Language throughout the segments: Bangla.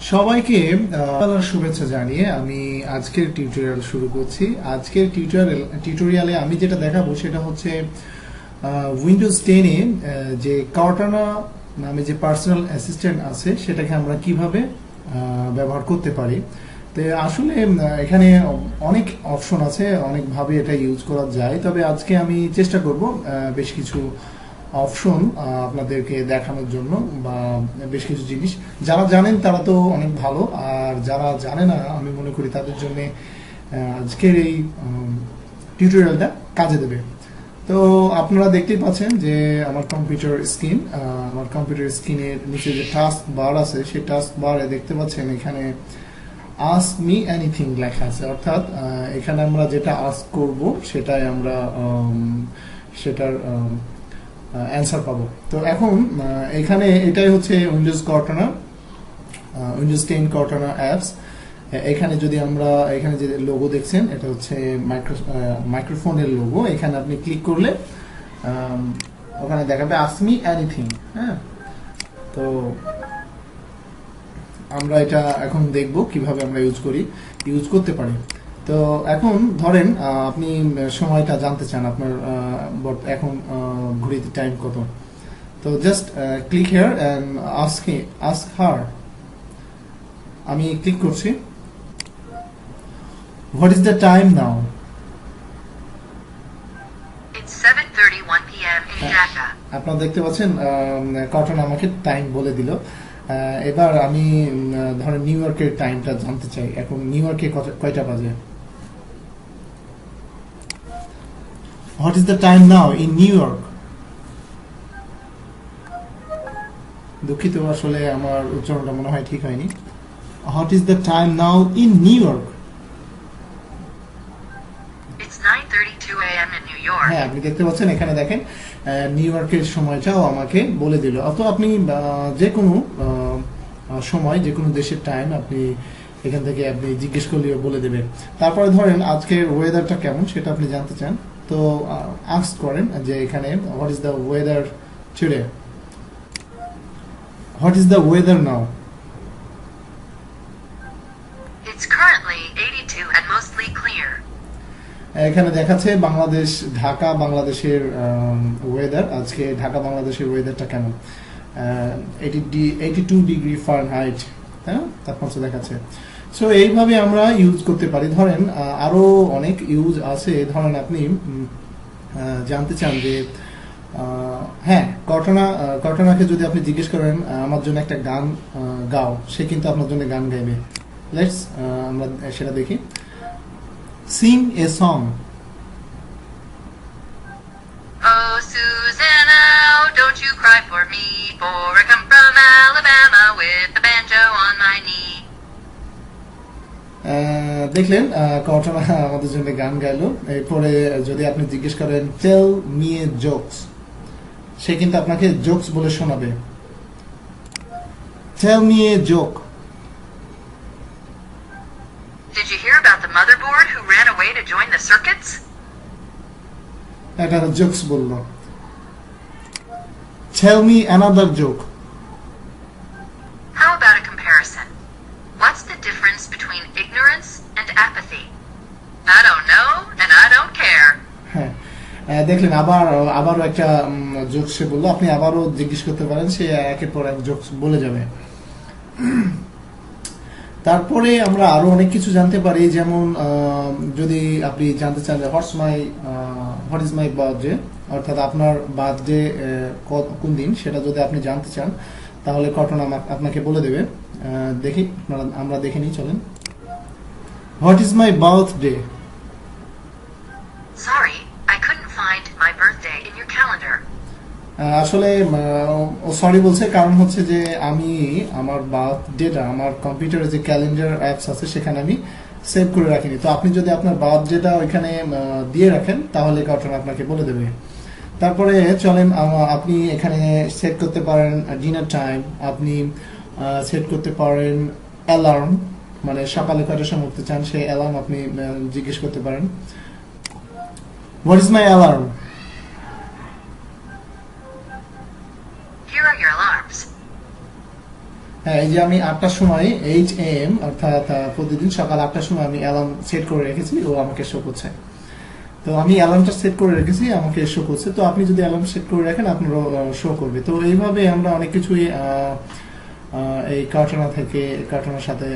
সবাইকে শুভেচ্ছা জানিয়ে আমি আজকের টিউটোরিয়াল শুরু করছি। আজকের টিউটোরিয়ালে আমি যেটা দেখাবো সেটা হচ্ছে উইন্ডোজ 10-এ যে কর্টানা নামে যে পার্সোনাল অ্যাসিস্ট্যান্ট আছে সেটাকে আমরা কিভাবে ব্যবহার করতে পারি। তো আসলে এখানে অনেক অপশন আছে, অনেকভাবে এটা ইউজ করা যায়, তবে আজকে আমি চেষ্টা করব বেশ কিছু অপশন আপনাদেরকে দেখানোর জন্য, বা বেশ কিছু জিনিস যারা জানেন তারা তো অনেক ভালো, আর যারা জানে না আমি মনে করি তাদের জন্য আজকের এই টিউটোরিয়ালটা কাজে দেবে। তো আপনারা দেখতেই পাচ্ছেন যে আমার কম্পিউটার স্ক্রিনের নিচে যে টাস্ক বার আছে সেই টাস্ক বারে দেখতে পাচ্ছেন এখানে আস্ক মি এনিথিং লেখা আছে, অর্থাৎ এখানে আমরা যেটা আস্ক করব সেটাই আমরা সেটার অ্যান্সার পাবো। তো এখন এখানে এটাই হচ্ছে উইন্ডোজ 10 কর্টানা অ্যাপস। এখানে যদি আমরা এখানে যে লোগো দেখছেন এটা হচ্ছে মাইক্রোফোনের লোগো। এখানে আপনি ক্লিক করলে ওখানে দেখাবে আস্ক মি এনিথিং। হ্যাঁ, তো আমরা এটা এখন দেখব কিভাবে আমরা ইউজ করতে পারি। তো এখন ধরেন আপনি সময়টা জানতে চান, আপনার এখন ঘড়িতে টাইম কত। তো just click here and ask her. আমি ক্লিক করছি। What is the time now? It's 7:31 p.m. in Dhaka. আপনারা দেখতে পাচ্ছেন কর্টানা আমাকে টাইম বলে দিল। এবার আমি ধরেন নিউ ইয়র্কের টাইমটা জানতে চাই। এখন নিউ ইয়র্কে কয়টা বাজে? What is the time now in new York? দুঃখিত, আসলে আমার উচ্চারণটা মনে হয় ঠিক হয়নি। What is the time now in new York? It's 9:32 a.m. in New York. হ্যাঁ, আপনি দেখতে পাচ্ছেন এখানে দেখেন নিউ ইয়র্কের সময়টাও আমাকে বলে দিল। অত আপনি যে কোনো সময়, যে কোনো দেশের টাইম আপনি এখান থেকে আপনি জিজ্ঞেস করলেও বলে দেবে। তারপরে ধরেন আজকের ওয়েদারটা কেমন সেটা আপনি জানতে চান, তো আস্ক করেন যে এখানে what is the weather today? What is the weather now? It's currently 82 and mostly clear. এখানে দেখাচ্ছে বাংলাদেশের ওয়েদার। আজকে ঢাকা বাংলাদেশের ওয়েদারটা কেমন? 82 ডিগ্রি ফারেনহাইট, হ্যাঁ, তাপমাত্রা দেখাচ্ছে। সো এইভাবে আমরা ইউজ করতে পারি। ধরেন আরো অনেক ইউজ আছে। ধরেন আপনি জানতে চান যে হ্যাঁ, কর্টানাকে যদি আপনি জিজ্ঞেস করেন আমার জন্য একটা গান গাও, সে কিন্তু আপনার জন্য গান গাইবে। লেটস আমরা সেটা দেখি। Sing a song. Oh, Susanna, don't you cry for me, for I come from Alabama with the banjo on my knee. দেখলেন কর্টানা আমাদের জন্য গান গাইলো। এরপরে যদি আপনি জিজ্ঞেস করেন টেল মি এ জোকস, সে কিন্তু আপনাকে জোকস বলে শোনাবে। Tell me a joke. Did you hear about the motherboard who ran away to join the circuits? এটা জোকস বললো। Tell me another joke. How about a comparison? What's the difference between ignorance and apathy? I don't know, and I don't care. হ্যাঁ, দেখলেন আবারও একটা জোকস সে বললো। আপনি আবারও জিজ্ঞেস করতে পারেন, সে একের পর এক জোকস বলে যাবে। তারপরে আমরা আরো অনেক কিছু জানতে পারি, যেমন যদি আপনি জানতে চান যে হোয়াট ইজ মাই বার্থডে, অর্থাৎ আপনার বার্থডে কোন দিন, সেটা যদি আপনি জানতে চান তাহলে কর্টানা আপনাকে বলে দেবে। দেখি আমরা দেখে নিই, চলেন। What is my birthday? Sorry, I couldn't find my birthday in your calendar. আসলে ও সরি বলছে, কারণ হচ্ছে যে আমি আমার বার্থডেটা আমার কম্পিউটারে যে ক্যালেন্ডার অ্যাপস আছে সেখানে আমি সেভ করে রাখিনি। তো আপনি যদি আপনার বার্থডেটা ওইখানে দিয়ে রাখেন তাহলে কর্টানা আপনাকে বলে দেবে। তারপরে চলেন আপনি এখানে সেট করতে পারেন ডিনার টাইম, আপনি সেট করতে পারেন অ্যালার্ম, মানে সকালে কয়টার সময় উঠতে চান সেই অ্যালার্ম আপনি জিজ্ঞেস করতে পারেন। What is my alarm? Here are your alarms. হ্যাঁ, এই যে আমি 8টার সময় AM অর্থাৎ প্রতিদিন সকাল 8টার সময় আমি অ্যালার্ম সেট করে রেখেছি, ও আমাকে শো করছে। তো আমি অ্যালার্মটা সেট করে রেখেছি, আমাকে শো করছে। তো আপনি যদি অ্যালার্ম সেট করে রাখেন আপনারও শো করবে। তো এইভাবে আমরা অনেক কিছুই এই কার্টুনা থেকে, কার্টুনের সাথে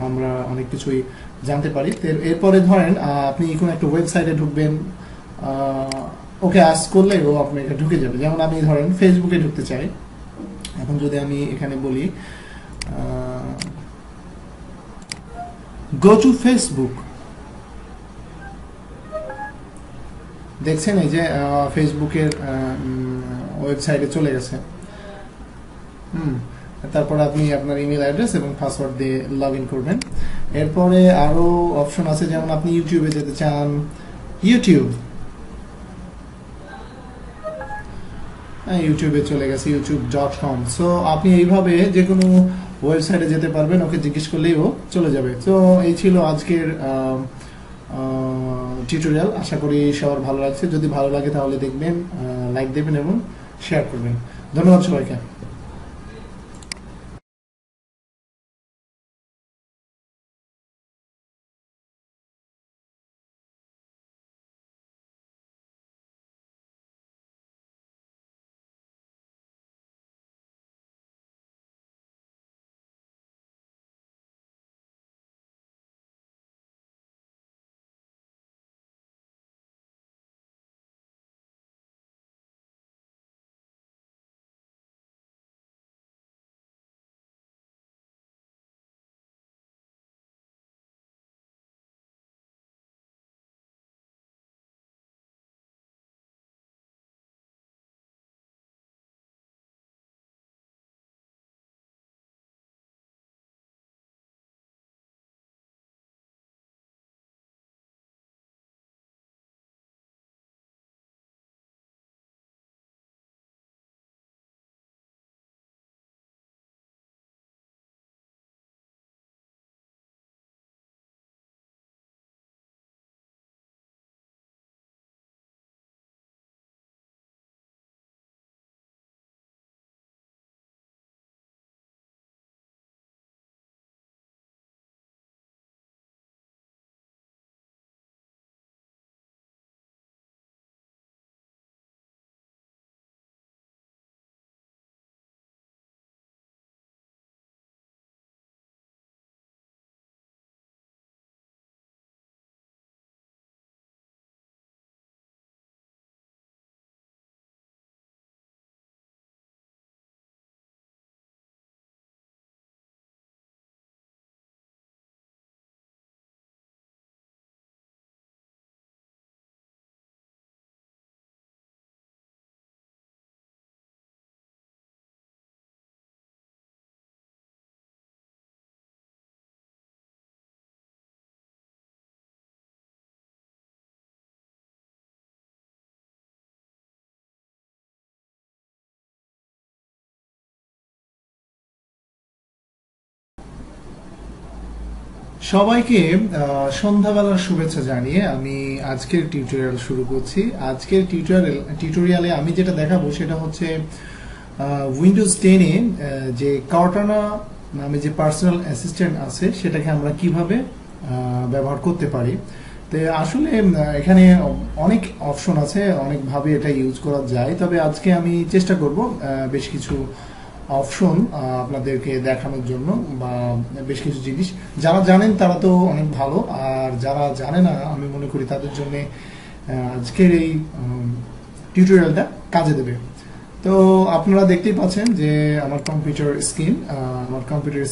আমরা অনেক কিছুই জানতে পারি। তো এরপরে ধরেন আপনি কোনো একটা ওয়েবসাইটে ঢুকবেন, ওকে আস্ক করলে ও আপনাকে ঢুকে যাবে। যেমন আমি ধরেন ফেসবুকে ঢুকতে চাই। এখন যদি আমি এখানে বলি গো টু ফেসবুক, দেখছেন এই যে ফেসবুকের ওয়েবসাইটে চলে গেছে। তারপর আপনি আপনার ইমেল অ্যাড্রেস এবং পাসওয়ার্ড দিয়ে লগ ইন করবেন। এরপরে আরো অপশন আছে, যেমন আপনি ইউটিউবে যেতে চান, ইউটিউবে চলে গেছে youtube.com। সো আপনি এইভাবে যে কোনো ওয়েবসাইটে যেতে পারবেন, ওকে জিজ্ঞেস করলেই ও চলে যাবে। তো এই ছিল আজকের টিউটোরিয়াল। আশা করি সবার ভালো লাগছে। যদি ভালো লাগে তাহলে দেখবেন, লাইক দেবেন এবং শেয়ার করবেন। ধন্যবাদ সবাইকে। সবাইকে সন্ধ্যাবেলার শুভেচ্ছা জানিয়ে আমি আজকের টিউটোরিয়াল শুরু করছি। আজকের টিউটোরিয়ালে আমি যেটা দেখাবো সেটা হচ্ছে উইন্ডোজ 10-এ যে কর্টানা নামে যে পার্সোনাল অ্যাসিস্ট্যান্ট আছে সেটাকে আমরা কিভাবে ব্যবহার করতে পারি। তো আসলে এখানে অনেক অপশন আছে, অনেকভাবে এটা ইউজ করা যায়। তবে আজকে আমি চেষ্টা করব বেশ কিছু অপশন আপনাদেরকে দেখানোর জন্য, বা বেশ কিছু জিনিস যারা জানেন তারা তো অনেক ভালো, আর যারা জানে না আমি মনে করি তাদের জন্য আজকের এই টিউটোরিয়ালটা কাজে দেবে। তো আপনারা দেখতেই পাচ্ছেন যে আমার কম্পিউটার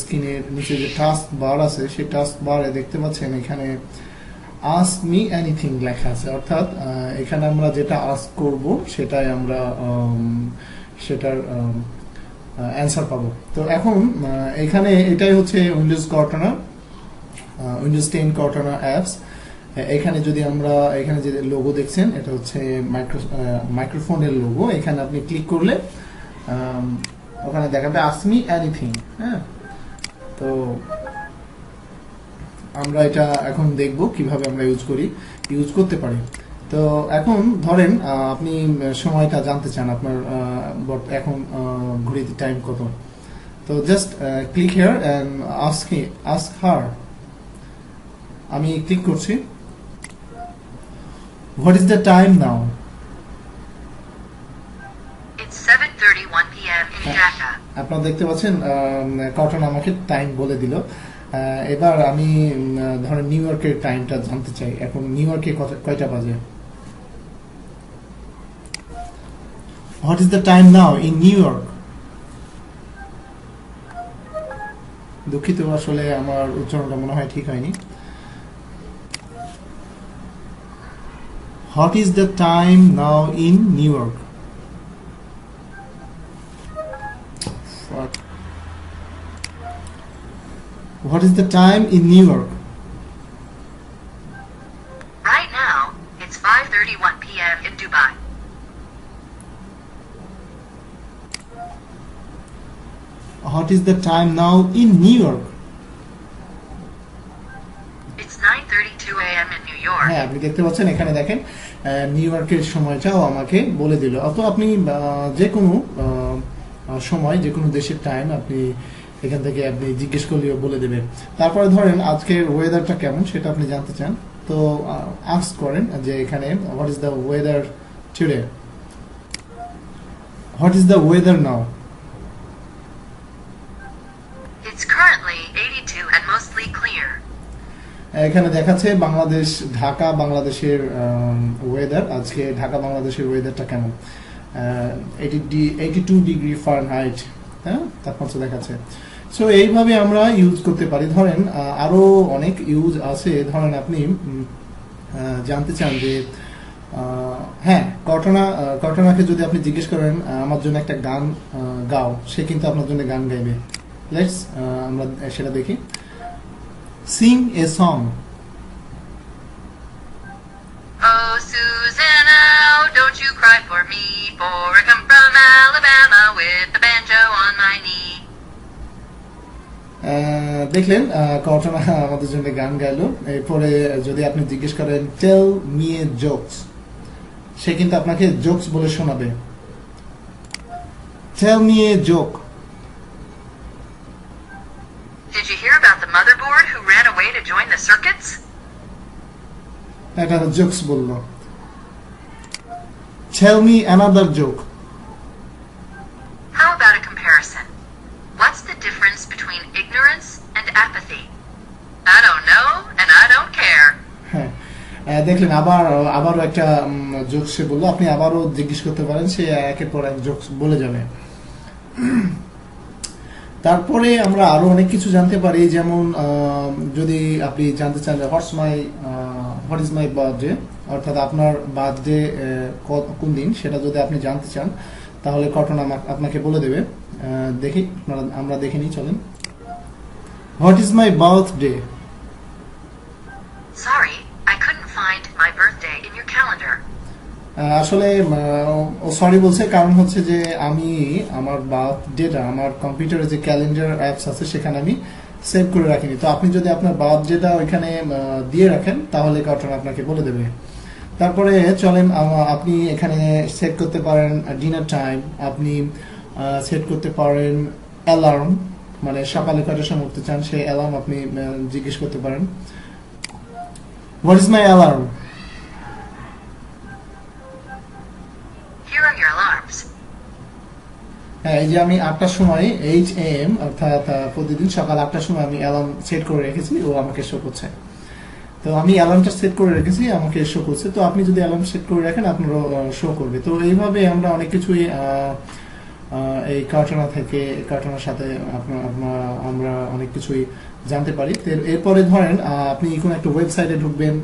স্ক্রিনের নিচে যে টাস্ক বার আছে সেই টাস্ক বারে দেখতে পাচ্ছেন এখানে আস্ক মি এনিথিং লেখা আছে। অর্থাৎ এখানে আমরা যেটা আস্ক করব সেটাই আমরা সেটার অ্যান্সার পাবো। তো এখন এখানে এটাই হচ্ছে উইন্ডোজ কর্টানা, উইন্ডোজ 10 কর্টানা অ্যাপস। এখানে যদি আমরা এখানে যে লোগো দেখছেন এটা হচ্ছে মাইক্রোফোনের লোগো। এখানে আপনি ক্লিক করলে ওখানে দেখাবে আস্ক মি এনিথিং। হ্যাঁ, তো আমরা এটা এখন দেখব কিভাবে আমরা ইউজ করতে পারি। তো এখন ধরেন আপনি সময়টা জানতে চান, আপনার এখন ঘড়িতে টাইম কত। তো তো just click here and ask her. আমি ক্লিক করছি। What is the time now? It's 7:31 p.m. in Dhaka. আপনারা দেখতে পাচ্ছেন কটন আমাকে টাইম বলে দিল। এবার আমি ধরেন নিউ ইয়র্কের টাইমটা জানতে চাই। এখন নিউ ইয়র্কে কয়টা বাজে? What is the time now in new York? দুঃখিত, আসলে আমার উচ্চারণটা মনে হয় ঠিক হয়নি। What is the time now in new York? What is the time in New York? Right now, it's 5:31 p.m. in Dubai. What is the time now in New York? It's 9:32 a.m. in New York. হ্যাঁ, আপনি দেখতে পাচ্ছেন এখানে দেখেন নিউ ইয়র্কের সময়টাও আমাকে বলে দিল। অথবা আপনি যে কোনো সময় যে কোনো দেশের টাইম আপনি এখান থেকে আপনি জিজ্ঞেস করলেও বলে দেবে। তারপরে ধরেন আজকের ওয়েদারটা কেমন সেটা আপনি জানতে চান, তো আস্ক করেন যে এখানে what is the weather today? What is the weather now? It's currently 82 and mostly clear. এখানে দেখাচ্ছে বাংলাদেশ, ঢাকা বাংলাদেশের ওয়েদার। আজকে ঢাকা বাংলাদেশের ওয়েদারটা কেমন? 82 ডিগ্রি ফারেনহাইট, হ্যাঁ, তাপমাত্রা দেখাচ্ছে। সো এইভাবে আমরা ইউজ করতে পারি। ধরেন আরো অনেক ইউজ আছে। ধরেন আপনি জানতে চান যে হ্যাঁ, কটনাকে যদি আপনি জিজ্ঞেস করেন আমার জন্য একটা গান গাও, সে কিন্তু আপনার জন্য গান গাইবে। লেটস আমরা সেটা দেখি। Singh a song. Oh, Susanna, don't you cry for me, for I come from Alabama with the banjo on my knee. দেখলেন কটনা আমাদের জন্য গান গাইলো। এরপরে যদি আপনি জিজ্ঞেস করেন টেল মি এ জোকস, সে কিন্তু আপনাকে জোকস বলে শোনাবে। Tell me a joke. Did you hear about the motherboard who ran away to join the circuits? এটা জোকস বললো। Tell me another joke. How about a comparison? What's the difference between ignorance and apathy? I don't know, and I don't care. হ্যাঁ, দেখলেন আবারও একটা জোকস সে বললো। আপনি আবারও জিজ্ঞেস করতে পারেন, সে একের পর এক জোকস বলে যাবে। তারপরে আমরা আরো অনেক কিছু জানতে পারি। যেমন যদি আপনি জানতে চান হোয়াট ইজ মাই বার্থডে, অর্থাৎ আপনার বার্থডে কোন দিন, সেটা যদি আপনি জানতে চান তাহলে কটন আপনাকে বলে দেবে। দেখি, আমরা দেখে নিই, চলেন। What is my birthday? Sorry, I couldn't find my birthday in your calendar. আসলে ও সরি বলছে, কারণ হচ্ছে যে আমি আমার বার্থডেটা আমার কম্পিউটারে যে ক্যালেন্ডার অ্যাপস আছে সেখানে আমি সেভ করে রাখিনি। তো আপনি যদি আপনার বার্থডেটা ওইখানে দিয়ে রাখেন তাহলে কটন আপনাকে বলে দেবে। তারপরে চলেন, আপনি এখানে সেট করতে পারেন ডিনার টাইম, আপনি সেট করতে পারেন অ্যালার্ম, মানে সকালে কয়টার সময় উঠতে চান সেই অ্যালার্ম আপনি জিজ্ঞেস করতে পারেন। What is my alarm? Here are your alarms. হ্যাঁ, এই যে আমি 8টার সময় 8 AM অর্থাৎ প্রতিদিন সকাল 8টার সময় আমি অ্যালার্ম সেট করে রেখেছি, ও আমাকে শো করছে। তো আমি অ্যালার্মটা সেট করে রেখেছি, আমাকে শো করছে। তো আপনি যদি অ্যালার্ম সেট করে রাখেন আপনারও শো করবে। তো এইভাবে আমরা অনেক কিছুই এই কার্টুনের সাথে আমরা অনেক কিছুই জানতে পারি। এরপরে ধরেন আপনি কোনো একটা ওয়েবসাইটে ঢুকবেন,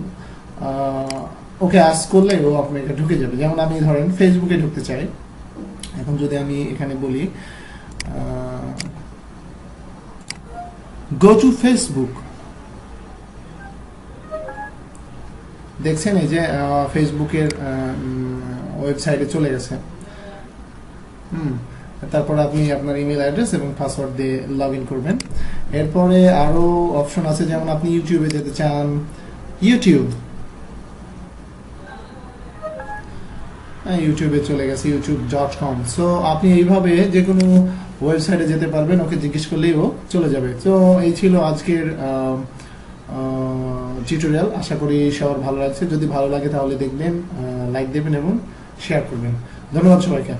ওকে আস্ক করলে ও আপনাকে ঢুকে যাবে। যেমন আমি ধরেন ফেসবুকে ঢুকতে চাই। এখন যদি আমি এখানে বলি গো টু ফেসবুক, দেখছেন এই যে ফেসবুকের ওয়েবসাইটে চলে গেছে। তারপর আপনি আপনার ইমেল অ্যাড্রেস এবং পাসওয়ার্ড দিয়ে লগ ইন করবেন। এরপরে আরো অপশন আছে, যেমন আপনি ইউটিউবে যেতে চান, ইউটিউবে চলে গেছে youtube.com। সো আপনি এইভাবে যে কোনো ওয়েবসাইটে যেতে পারবেন, ওকে জিজ্ঞেস করলেই ও চলে যাবে। তো এই ছিল আজকের টিউটোরিয়াল। আশা করি সবার ভালো লাগছে। যদি ভালো লাগে তাহলে দেখবেন, লাইক দেবেন এবং শেয়ার করবেন। ধন্যবাদ সবাইকে।